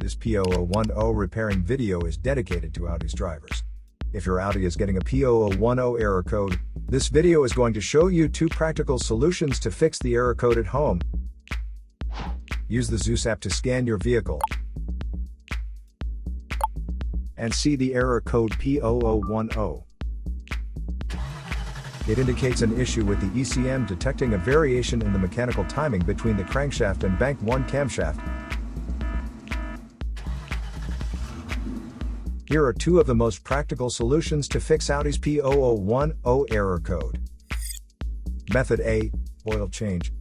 This P0010 repairing video is dedicated to Audi's drivers. If your Audi is getting a P0010 error code, this video is going to show you 2 practical solutions to fix the error code at home. Use the Zeus app to scan your vehicle and see the error code P0010. It indicates an issue with the ECM detecting a variation in the mechanical timing between the crankshaft and bank 1 camshaft. Here are 2 of the most practical solutions to fix Audi's P0010 error code. Method A, oil change.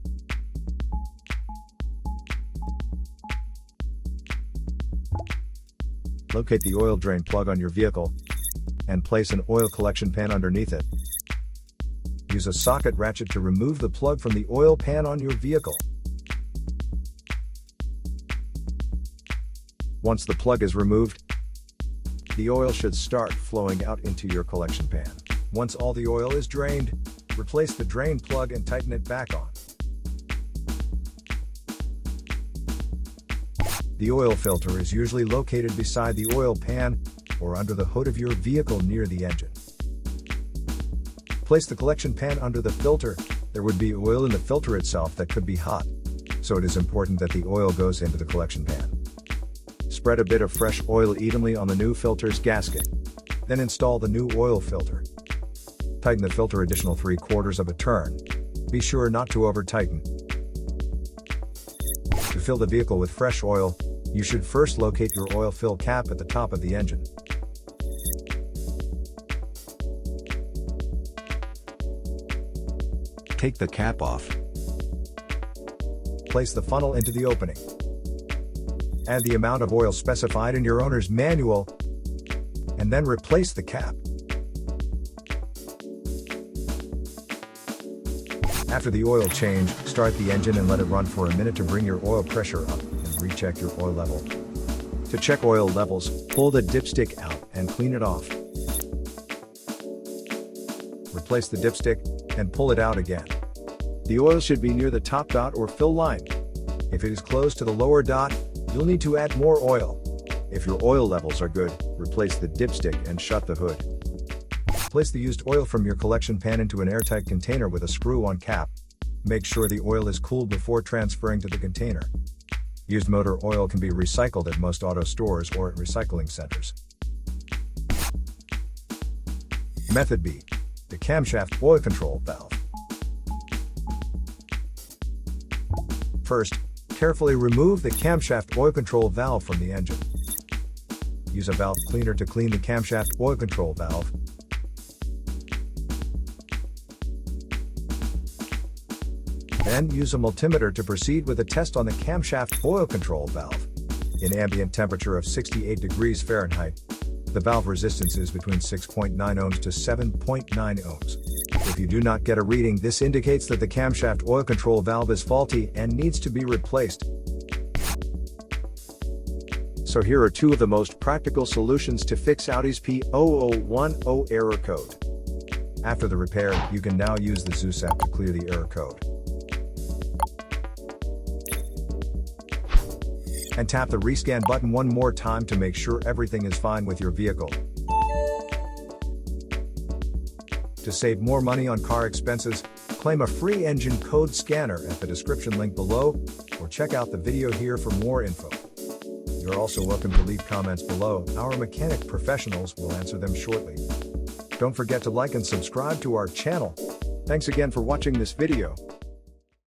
Locate the oil drain plug on your vehicle and place an oil collection pan underneath it. Use a socket ratchet to remove the plug from the oil pan on your vehicle. Once the plug is removed, the oil should start flowing out into your collection pan. Once all the oil is drained, replace the drain plug and tighten it back on. The oil filter is usually located beside the oil pan or under the hood of your vehicle near the engine. Place the collection pan under the filter. There would be oil in the filter itself that could be hot, so it is important that the oil goes into the collection pan. Spread a bit of fresh oil evenly on the new filter's gasket. Then install the new oil filter. Tighten the filter additional 3/4 of a turn. Be sure not to over-tighten. To fill the vehicle with fresh oil, you should first locate your oil fill cap at the top of the engine. Take the cap off. Place the funnel into the opening. Add the amount of oil specified in your owner's manual, and then replace the cap. After the oil change, start the engine and let it run for a minute to bring your oil pressure up and recheck your oil level. To check oil levels, pull the dipstick out and clean it off. Replace the dipstick and pull it out again. The oil should be near the top dot or fill line. If it is close to the lower dot, you'll need to add more oil. If your oil levels are good, replace the dipstick and shut the hood. Place the used oil from your collection pan into an airtight container with a screw-on cap. Make sure the oil is cooled before transferring to the container. Used motor oil can be recycled at most auto stores or at recycling centers. Method B, the Camshaft Oil Control Valve. First, carefully remove the camshaft oil control valve from the engine. Use a valve cleaner to clean the camshaft oil control valve. Then use a multimeter to proceed with a test on the camshaft oil control valve. In ambient temperature of 68 degrees Fahrenheit, the valve resistance is between 6.9 ohms to 7.9 ohms. If you do not get a reading, this indicates that the camshaft oil control valve is faulty and needs to be replaced. So here are 2 of the most practical solutions to fix Audi's P0010 error code. After the repair, you can now use the Zeus app to clear the error code. And tap the rescan button one more time to make sure everything is fine with your vehicle. To save more money on car expenses, claim a free engine code scanner at the description link below, or check out the video here for more info. You're also welcome to leave comments below. Our mechanic professionals will answer them shortly. Don't forget to like and subscribe to our channel. Thanks again for watching this video.